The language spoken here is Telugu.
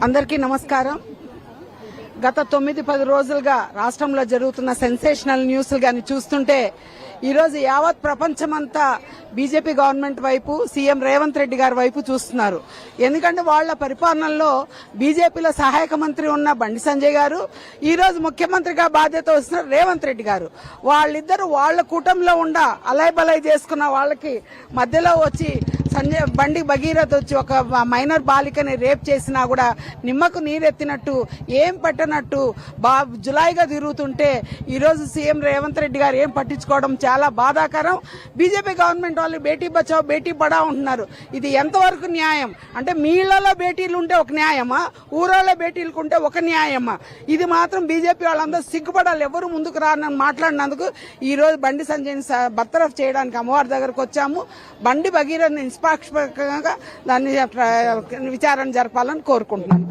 అందరికీ నమస్కారం. గత 9-10 రోజులుగా రాష్ట్రంలో జరుగుతున్న సెన్సేషనల్ న్యూస్లు గాని చూస్తుంటే ఈరోజు యావత్ ప్రపంచమంతా బీజేపీ గవర్నమెంట్ వైపు, సీఎం రేవంత్ రెడ్డి గారి వైపు చూస్తున్నారు. ఎందుకంటే వాళ్ల పరిపాలనలో బీజేపీలో సహాయక మంత్రి ఉన్న బండి సంజయ్ గారు, ఈ రోజు ముఖ్యమంత్రిగా బాధ్యత వస్తున్న రేవంత్ రెడ్డి గారు, వాళ్ళిద్దరు వాళ్ల కూటమిలో ఉండ అలై బలై చేసుకున్న వాళ్ళకి మధ్యలో వచ్చి బండి భగీరథ్ వచ్చి ఒక మైనర్ బాలికని రేప్ చేసినా కూడా నిమ్మకు నీరెత్తినట్టు, ఏం పెట్టనట్టు జులాయిగా తిరుగుతుంటే ఈరోజు సీఎం రేవంత్ రెడ్డి గారు ఏం పట్టించుకోవడం చాలా బాధాకరం. బీజేపీ గవర్నమెంట్ వాళ్ళు బేటీ బచావ్ బేటీ పడావ్ అంటున్నారు. ఇది ఎంతవరకు న్యాయం? అంటే మీ ఇళ్లలో బేటీలు ఉంటే ఒక న్యాయమా, ఊరాళ్ళ బేటీలకు ఉంటే ఒక న్యాయమా? ఇది మాత్రం బీజేపీ వాళ్ళందరూ సిగ్గుపడాలి. ఎవరు ముందుకు రానని మాట్లాడినందుకు ఈ రోజు బండి సంజయ్ని బర్తరఫ్ చేయడానికి అమ్మవారి దగ్గరకు వచ్చాము. బండి భగీరథ్ నిష్పాక్షికంగా దాన్ని విచారణ జరపాలని కోరుకుంటున్నాను.